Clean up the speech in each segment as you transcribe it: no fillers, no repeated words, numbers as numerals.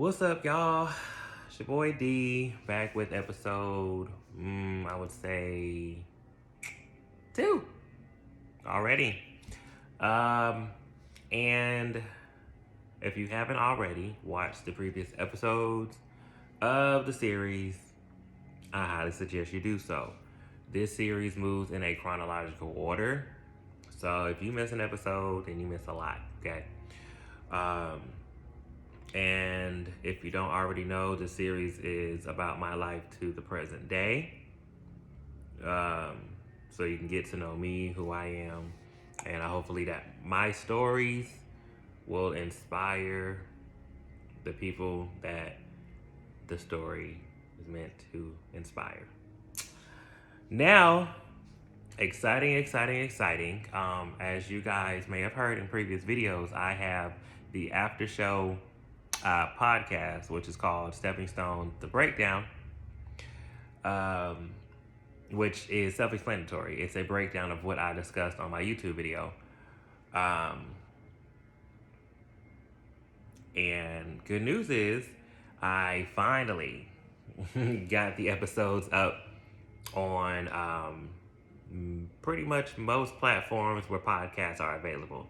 What's up, y'all? It's your boy D, back with episode, I would say 2 already. And if you haven't already watched the previous episodes of the series, I highly suggest you do so. This series moves in a chronological order. So if you miss an episode, then you miss a lot, okay? And if you don't already know, the series is about my life to the present day. So you can get to know me, who I am, and hopefully that my stories will inspire the people that the story is meant to inspire. Now, exciting. As you guys may have heard in previous videos, I have the after show podcast, which is called Steppin Stonez, The Breakdown, which is self-explanatory. It's a breakdown of what I discussed on my YouTube video. And good news is I finally got the episodes up on pretty much most platforms where podcasts are available.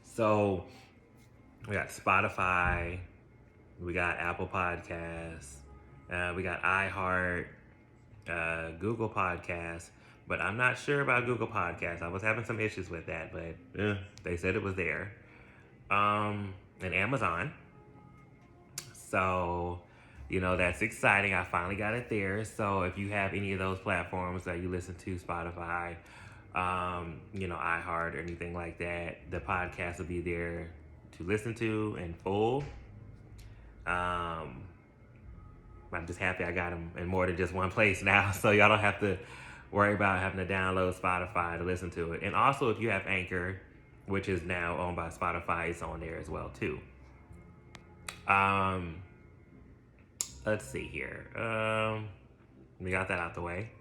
So we got Spotify, we got Apple Podcasts, we got iHeart, Google Podcasts, but I'm not sure about Google Podcasts. I was having some issues with that, but they said it was there. And Amazon. So, that's exciting. I finally got it there. So if you have any of those platforms that you listen to, Spotify, iHeart or anything like that, the podcast will be there to listen to in full. I'm just happy I got them in more than just one place now, so y'all don't have to worry about having to download Spotify to listen to it. And also, if you have Anchor, which is now owned by Spotify, it's on there as well too. Let's see here. We got that out the way.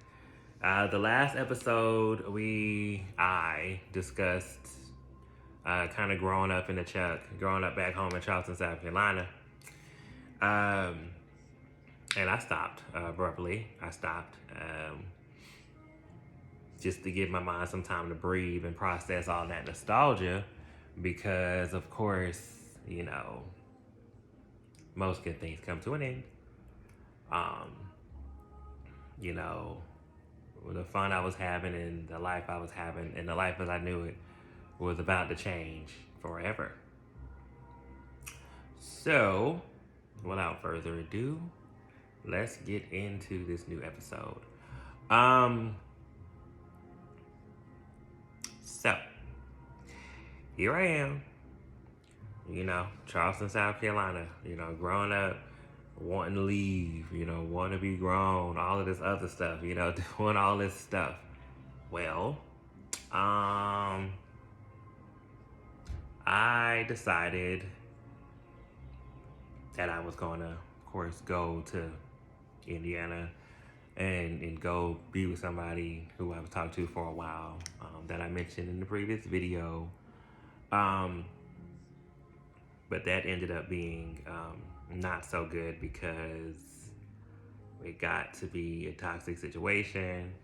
The last episode, I discussed kind of growing up back home in Charleston, South Carolina. And I stopped abruptly. Just to give my mind some time to breathe and process all that nostalgia, because of course, most good things come to an end. The fun I was having and the life I was having and the life as I knew it was about to change forever. So, without further ado, let's get into this new episode. So, here I am, Charleston, South Carolina, growing up, wanting to leave, wanting to be grown, all of this other stuff, doing all this stuff. Well, I decided that I was going to, of course, go to Indiana and go be with somebody who I was talking to for a while, that I mentioned in the previous video. But that ended up being not so good because it got to be a toxic situation,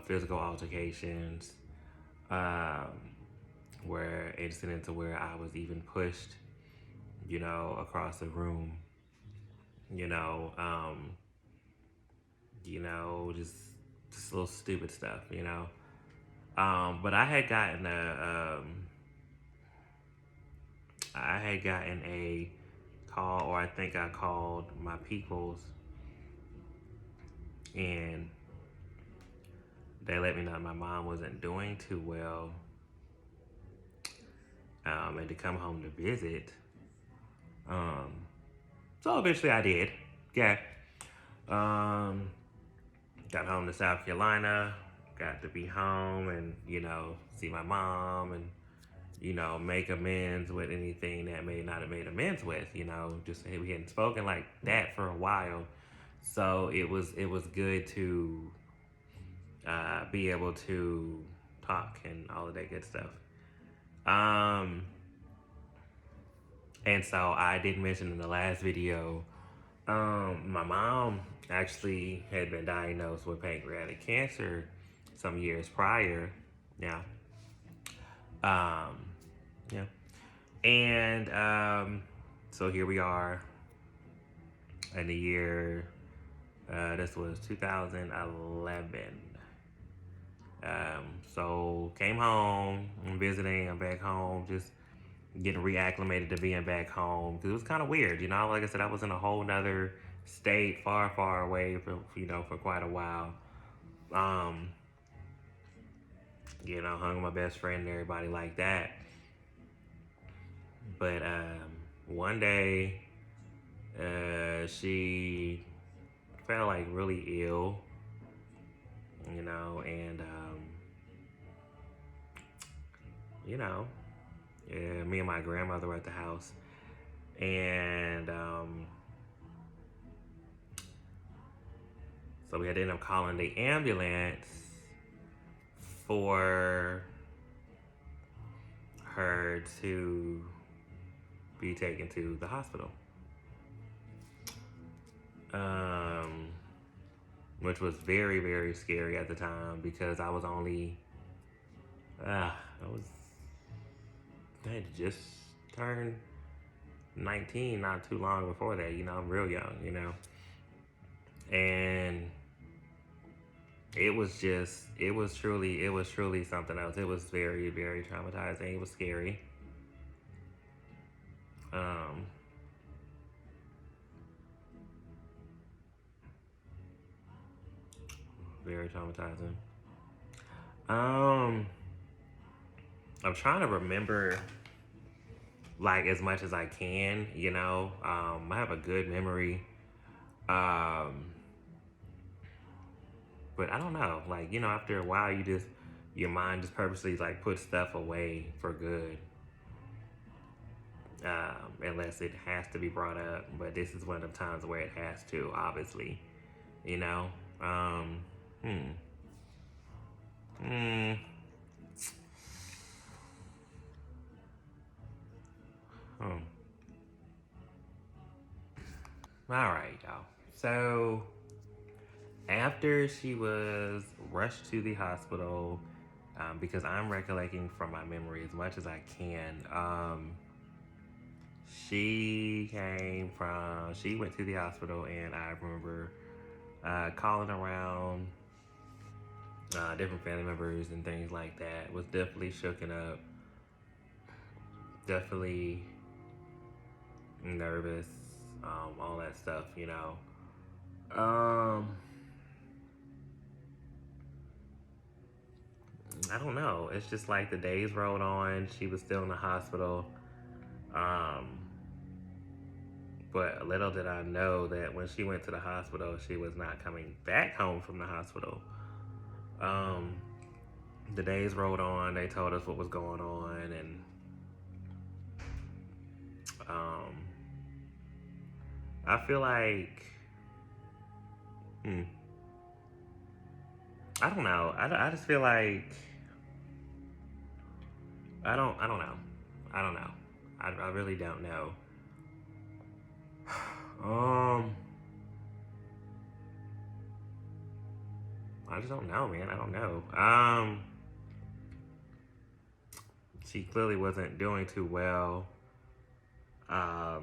physical altercations, where incidents where I was even pushed, across the room, just little stupid stuff, but I had gotten a call, or I think I called my peoples, and they let me know my mom wasn't doing too well, and to come home to visit. So eventually I did. Yeah. Got home to South Carolina, got to be home and, see my mom and, make amends with anything that may not have made amends with, just we hadn't spoken like that for a while. So it was good to be able to talk and all of that good stuff. And so I did mention in the last video, my mom actually had been diagnosed with pancreatic cancer some years prior. Yeah. Um, yeah. And so here we are in the year, this was 2011. So came home, I'm visiting, I'm back home, just getting reacclimated to being back home. Cause it was kind of weird, you know, like I said, I was in a whole nother state, far, far away for, you know, for quite a while. You know, hung with my best friend and everybody like that. But one day, she felt like really ill, you know, and you know, yeah, me and my grandmother were at the house, and so we had to end up calling the ambulance for her to be taken to the hospital. Which was very, very scary at the time because I was only, I had just turned 19 not too long before that, you know, I'm real young, you know. And it was truly something else. It was very, very traumatizing. It was scary. Very traumatizing. I'm trying to remember like as much as I can, you know. I have a good memory. But I don't know, like, you know, after a while your mind just purposely like puts stuff away for good. Unless it has to be brought up, but this is one of the times where it has to, obviously, you know. Hmm. Hmm. Hmm. All right, y'all. So after she was rushed to the hospital, because I'm recollecting from my memory as much as I can, she went to the hospital, and I remember calling around different family members and things like that. Was definitely shooken up, definitely nervous, all that stuff, you know. I don't know. It's just like the days rolled on. She was still in the hospital. Um, but little did I know that when she went to the hospital, she was not coming back home from the hospital. The days rolled on. They told us what was going on, and I feel like, I don't know. I just feel like I don't know. I don't know. I really don't know. I just don't know, man. I don't know. She clearly wasn't doing too well. I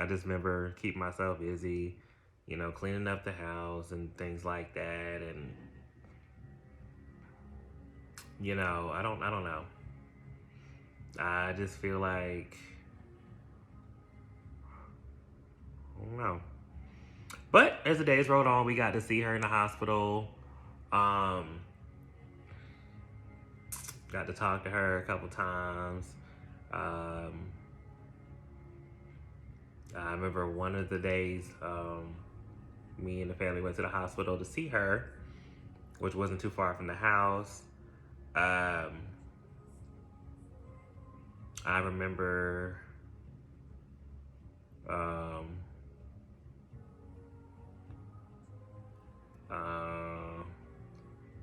just remember keeping myself busy, you know, cleaning up the house and things like that, and you know, I don't know. I just feel like, I don't know. But as the days rolled on, we got to see her in the hospital. Got to talk to her a couple times. I remember one of the days, me and the family went to the hospital to see her, which wasn't too far from the house. I remember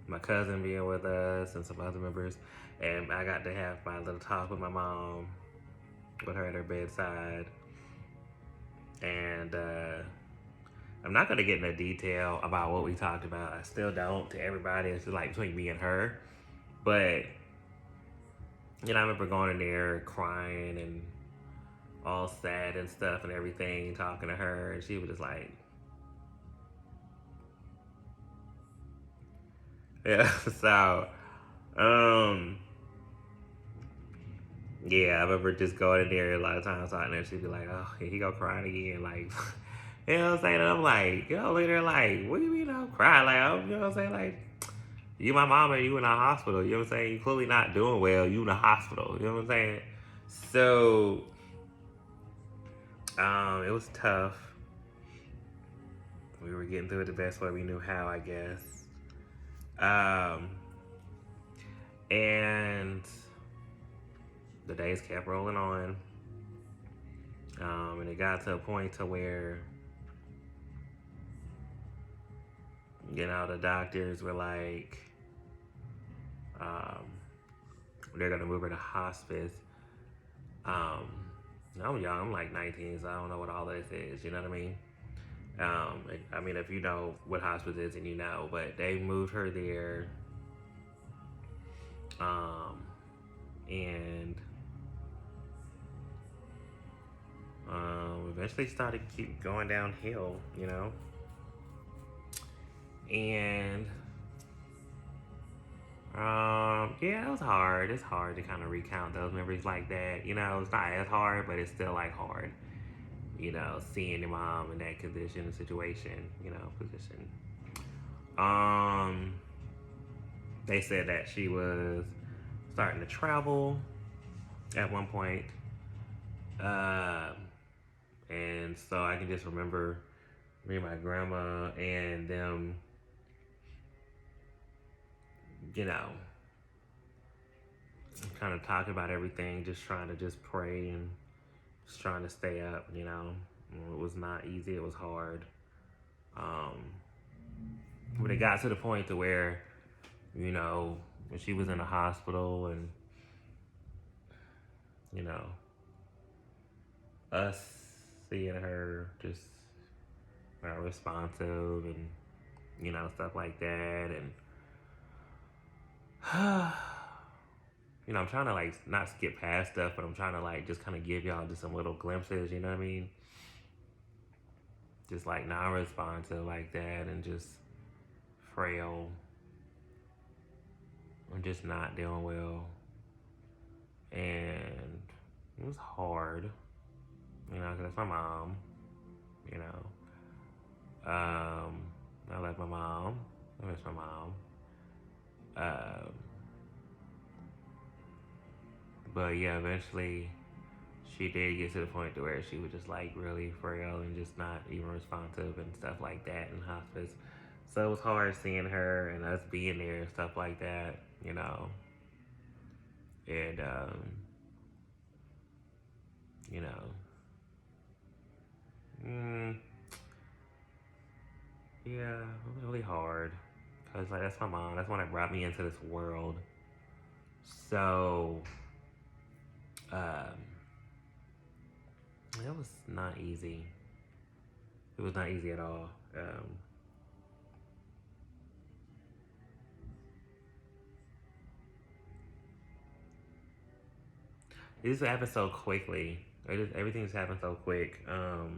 my cousin being with us and some other members, and I got to have my little talk with my mom. with her at her bedside. And I'm not going to get into detail about what we talked about. I still don't to everybody. It's like between me and her. But, I remember going in there crying and all sad and stuff and everything, talking to her. And she was just like, yeah. So, um, yeah, I remember just going in there a lot of times talking to her. She'd be like, oh, here he go crying again. Like, you know what I'm saying? And I'm like, look at her like, what do you mean I'm crying? Like, you know what I'm saying? Like, you my mama, you in a hospital. You know what I'm saying? You clearly not doing well. You in a hospital. You know what I'm saying? So, it was tough. We were getting through it the best way we knew how, I guess. And the days kept rolling on. And it got to a point to where, the doctors were like, they're gonna move her to hospice. I'm young, I'm like 19, so I don't know what all this is, you know what I mean? I mean, if you know what hospice is, and you know, but they moved her there, and eventually started keep going downhill, and yeah, it was hard. It's hard to kind of recount those memories like that. It's not as hard, but it's still like hard. Seeing your mom in that condition, situation, position. Um, they said that she was starting to travel at one point. And so I can just remember me and my grandma and them, kind of talking about everything, just trying to just pray and just trying to stay up, It was not easy, it was hard. When it got to the point to where, when she was in the hospital and, us seeing her just responsive and, stuff like that. And, I'm trying to like not skip past stuff, but I'm trying to like just kind of give y'all just some little glimpses, you know what I mean? Just like non-responsive like that, and just frail and just not doing well. And it was hard, because that's my mom, I love my mom. I miss my mom. But yeah, eventually she did get to the point to where she was just like really frail and just not even responsive and stuff like that in hospice. So it was hard seeing her and us being there and stuff like that, And you know, yeah, it was really hard. Cause like that's my mom. That's when it brought me into this world. So, it was not easy. It was not easy at all. It just happened so quickly. Everything just happened so quick.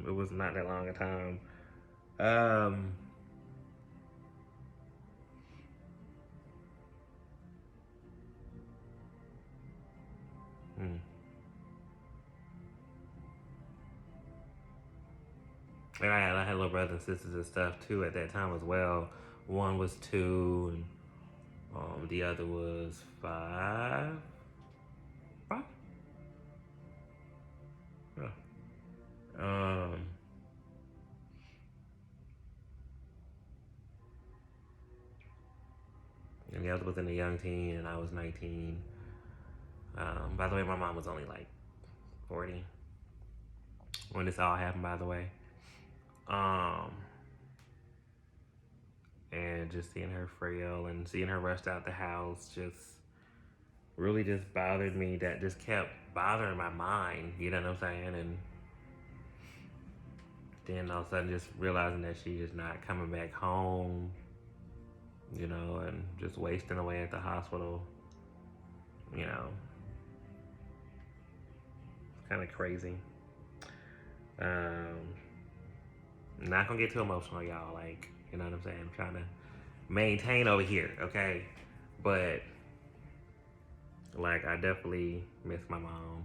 It was not that long a time. Um, hmm. And I had little brothers and sisters and stuff too at that time as well. One was 2, and the other was 5. 5? Yeah. Um, and the other was in the young teen, and I was 19. By the way, my mom was only like 40 when this all happened. By the way, um, and just seeing her frail and seeing her rushed out the house just really just bothered me, that just kept bothering my mind, you know what I'm saying? And then all of a sudden just realizing that she is not coming back home, and just wasting away at the hospital, you know, kind of crazy. Um, not gonna get too emotional, y'all. Like, you know what I'm saying? I'm trying to maintain over here, okay? But like, I definitely miss my mom.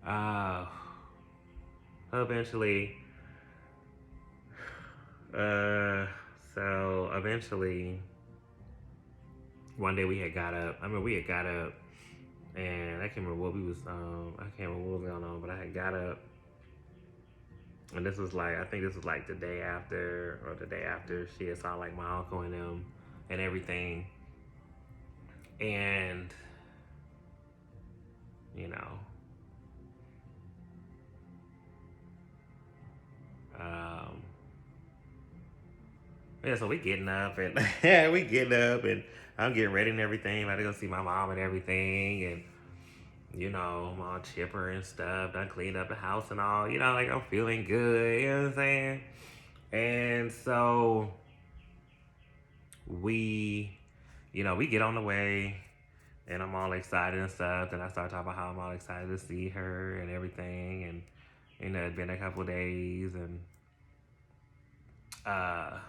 Uh, eventually, uh, so eventually, one day we had got up. I mean, we had got up, and I can't remember what we was. I can't remember what was going on, but I had got up, and this was like, I think this was like the day after, or the day after she had saw like my uncle and them and everything, and you know, um, yeah. So we getting up, and we getting up, and I'm getting ready and everything. About to go see my mom and everything, and I'm all chipper and stuff. Done cleaned up the house and all. Like I'm feeling good. You know what I'm saying? And so we, we get on the way, and I'm all excited and stuff. And I start talking about how I'm all excited to see her and everything. And it's been a couple of days, and uh,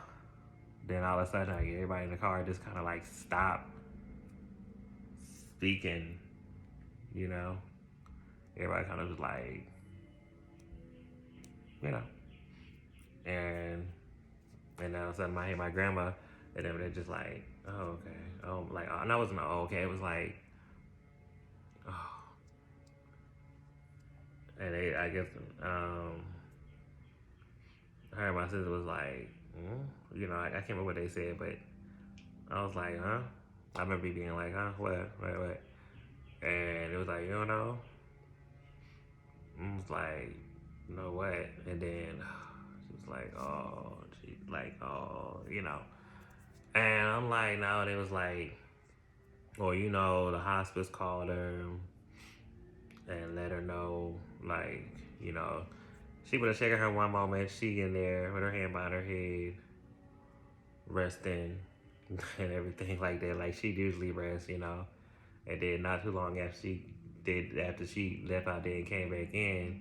then all of a sudden, like everybody in the car just kind of like stopped speaking. You know, everybody kind of was like, you know, and then all of a sudden, I hear my grandma, and then they're just like, oh okay, oh like, oh, no, it wasn't oh, okay. It was like, oh, and I guess, her and my sister was like, I can't remember what they said, but I was like, huh? I remember being like, huh? What? And it was like, you don't know? I was like, no, what? And then she was like, oh, she like, oh, And I'm like, no. And it was like, or the hospice called her and let her know, like, she would have shaken her one moment. She in there with her hand behind her head, resting and everything like that. Like she usually rests, And then not too long after she left out there and came back in,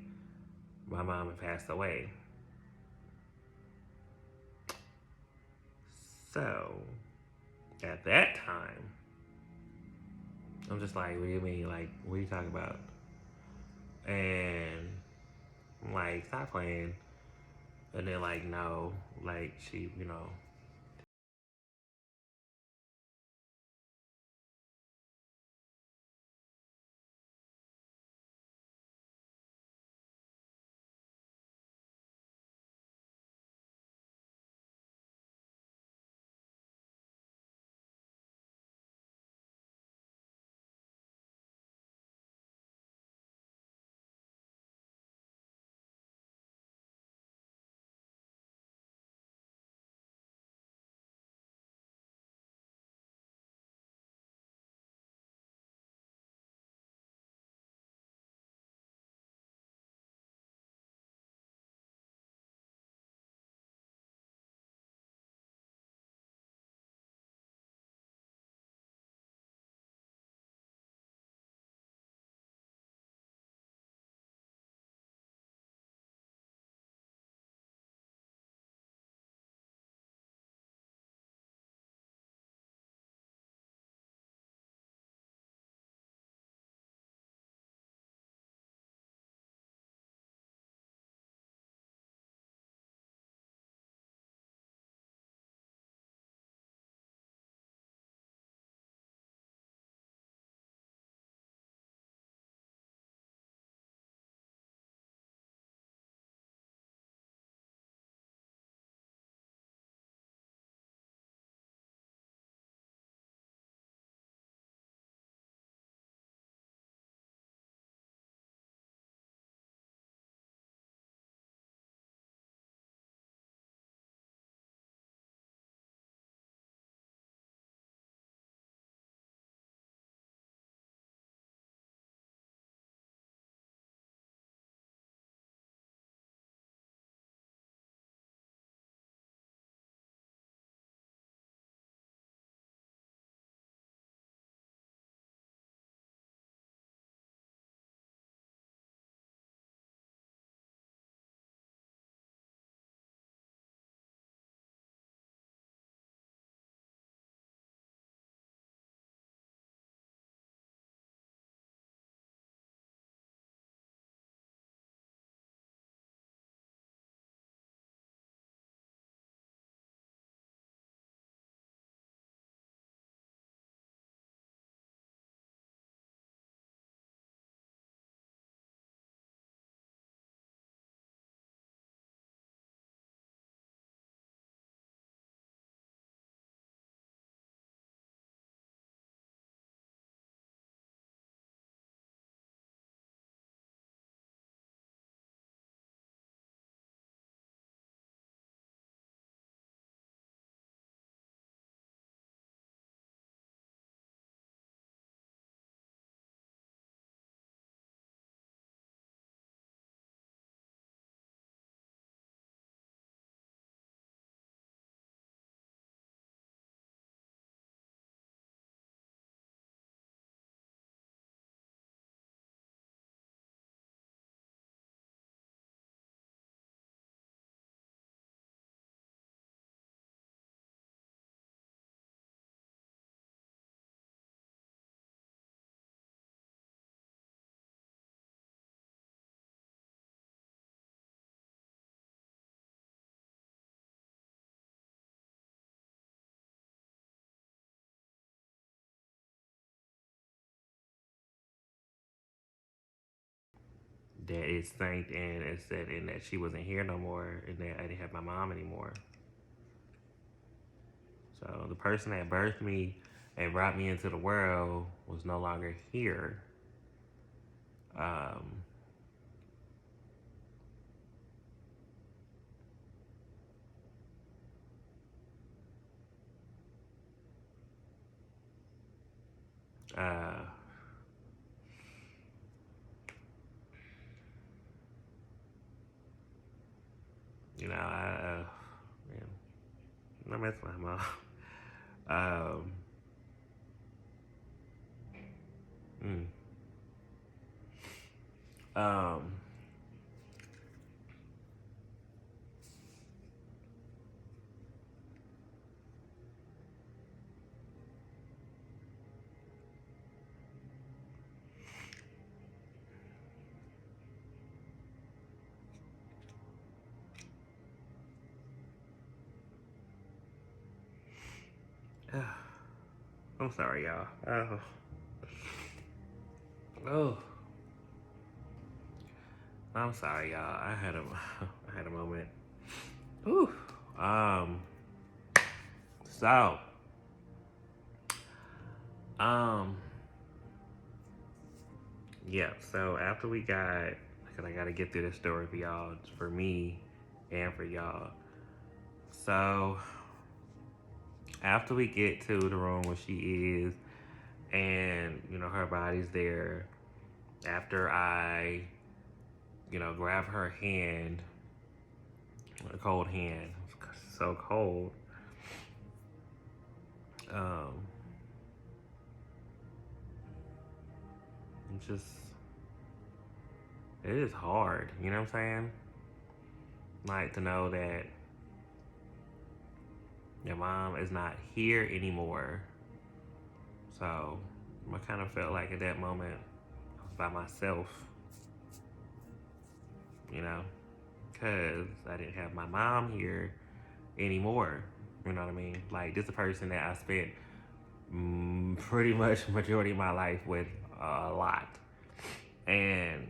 my mom had passed away. So at that time, I'm just like, what do you mean? Like, what are you talking about? And I'm like, stop playing. And they're like, no, like she, that it sank in and said and that she wasn't here no more and that I didn't have my mom anymore. So the person that birthed me and brought me into the world was no longer here. Um, uh, man, I miss my mom. Um, mm, um, I'm sorry, y'all. Oh, I'm sorry, y'all. I had a moment. Ooh. Um. So. Um. Yeah. So after we got, because I got to get through this story for y'all, for me, and for y'all. So after we get to the room where she is, and her body's there. After I, grab her hand, a cold hand, so cold. Um, it's just, it is hard. You know what I'm saying? Like to know that your mom is not here anymore. So I kind of felt like at that moment I was by myself, because I didn't have my mom here anymore. You know what I mean? Like, this is a person that I spent pretty much majority of my life with a lot. And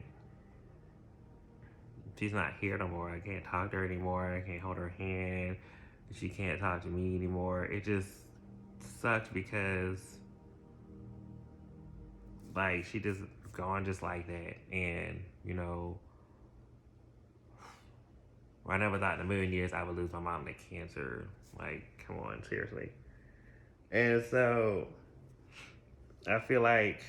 she's not here no more. I can't talk to her anymore. I can't hold her hand. She can't talk to me anymore. It just sucks because, like, she just gone just like that. And, I never thought in a million years I would lose my mom to cancer. Like, come on, seriously. And so, I feel like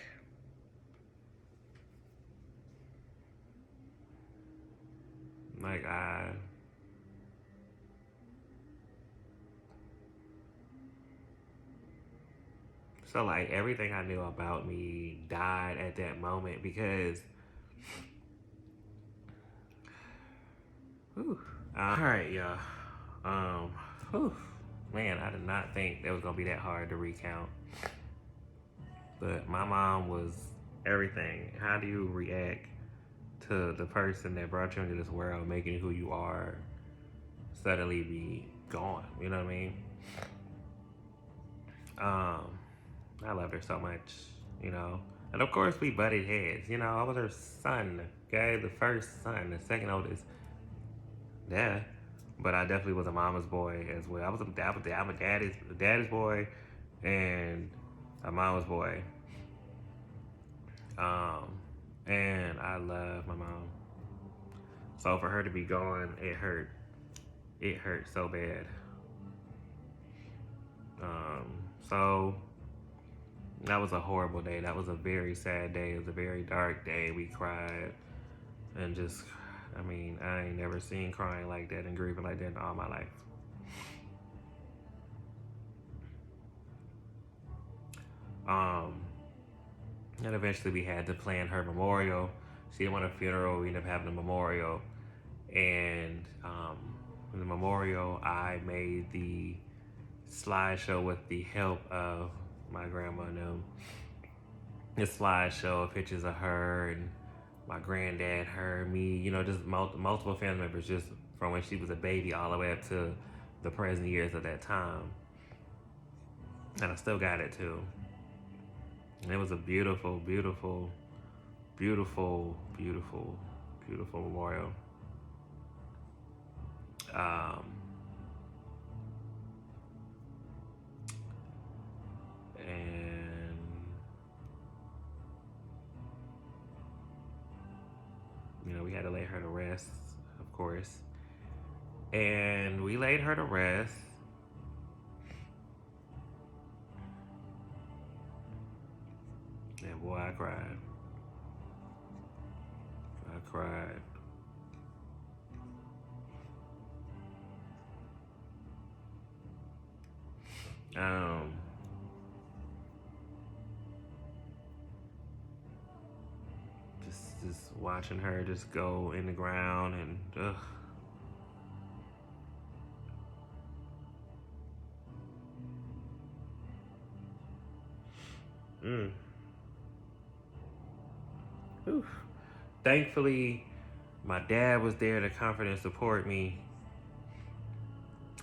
I so like everything I knew about me died at that moment because whew, all right, y'all. Whew, man, I did not think that was gonna be that hard to recount. But my mom was everything. How do you react to the person that brought you into this world, making you who you are, suddenly be gone? You know what I mean? I loved her so much, And of course we butted heads. I was her son, okay? The first son, the second oldest. Yeah. But I definitely was a mama's boy as well. I'm a daddy's boy and a mama's boy. Um, and I love my mom. So for her to be gone, it hurt. It hurt so bad. Um, so that was a horrible day. That was a very sad day. It was a very dark day. We cried and just, I ain't never seen crying like that and grieving like that in all my life. And eventually we had to plan her memorial. She didn't want a funeral. We ended up having a memorial. And in the memorial, I made the slideshow with the help of my grandma and them. This slideshow of pictures of her and my granddad, her, me, just multiple family members, just from when she was a baby all the way up to the present years of that time. And I still got it too. And it was a beautiful, beautiful, beautiful, beautiful, Beautiful memorial. Um, and we had to lay her to rest, of course. And we laid her to rest. And boy, I cried. I cried. Um, just watching her just go in the ground and ugh. Mm. Oof. Thankfully, my dad was there to comfort and support me.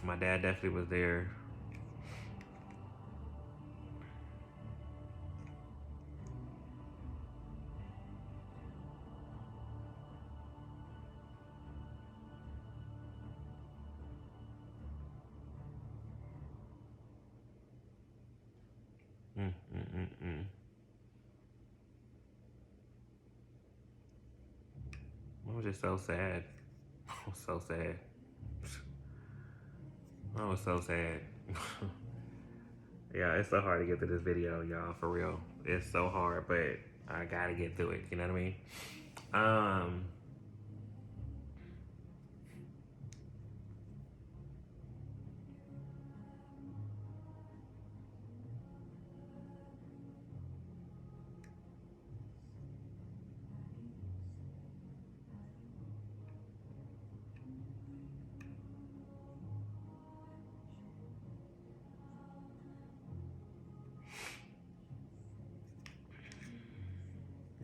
My dad definitely was there. Mm, mm, mm, mm. I was just so sad. I was so sad. I was so sad. Yeah, it's so hard to get through this video, y'all, for real. It's so hard, but I gotta get through it, you know what I mean? Um,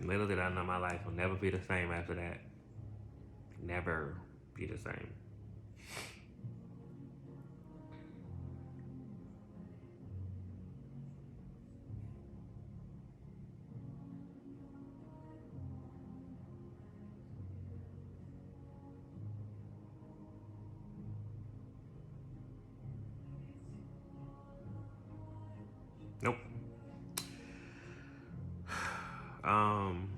Little did I know my life will never be the same after that. Never be the same. Nope. Um,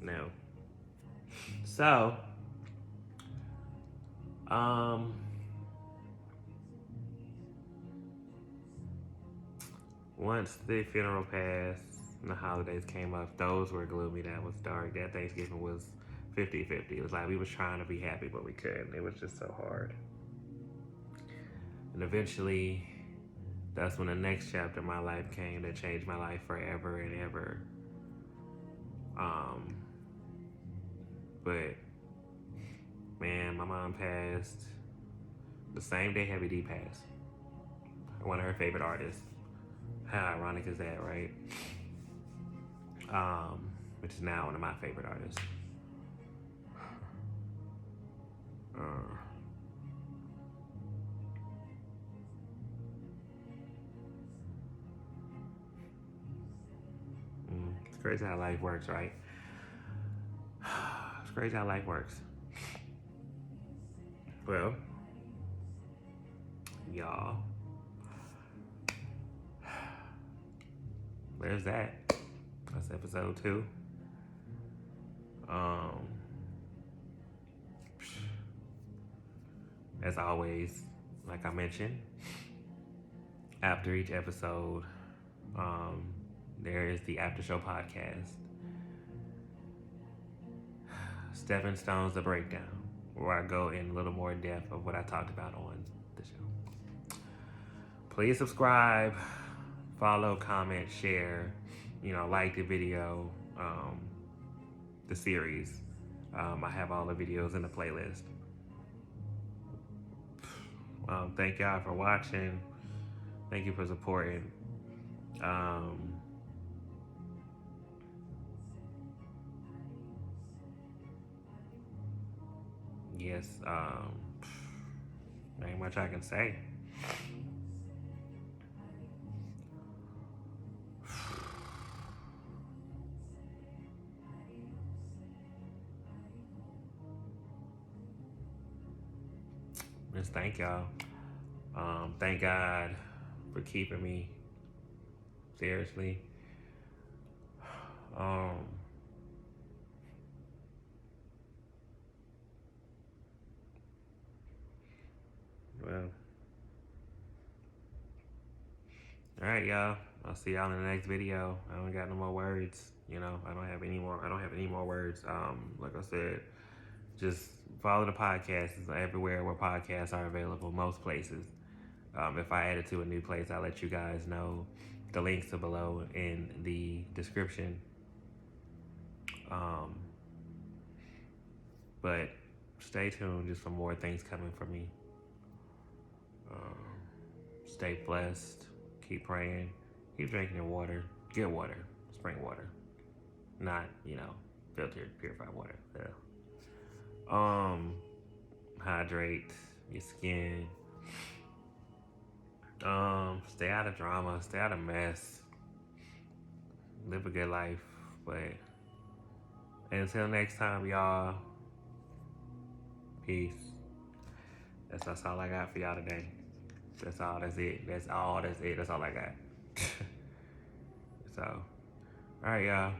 no. So, um, once the funeral passed and the holidays came up, those were gloomy. That was dark. That Thanksgiving was 50-50. It was like we was trying to be happy, but we couldn't. It was just so hard. And eventually, that's when the next chapter of my life came that changed my life forever and ever. But man, my mom passed the same day Heavy D passed. One of her favorite artists. How ironic is that, right? Which is now one of my favorite artists. It's crazy how life works, right? It's crazy how life works. Well, y'all, there's that. That's episode 2. As always, like I mentioned, after each episode, there is the after show podcast, Steppin Stonez, the breakdown, where I go in a little more depth of what I talked about on the show. Please subscribe, follow, comment, share, like the video, the series. I have all the videos in the playlist. Thank y'all for watching. Thank you for supporting. Yes, ain't much I can say. just thank y'all. Thank God for keeping me. Seriously. Um, well, all right, y'all. I'll see y'all in the next video. I don't got no more words. I don't have any more. I don't have any more words. Like I said, just follow the podcast. It's everywhere where podcasts are available. Most places. If I add it to a new place, I'll let you guys know. The links are below in the description. Um, but stay tuned. Just for more things coming from me. Stay blessed. Keep praying. Keep drinking your water. Good water. Spring water. Not, filtered, purified water. Yeah. Hydrate your skin. Stay out of drama. Stay out of mess. Live a good life. But until next time, y'all. Peace. That's all I got for y'all today. That's all. That's it. That's all I got. So, all right, y'all.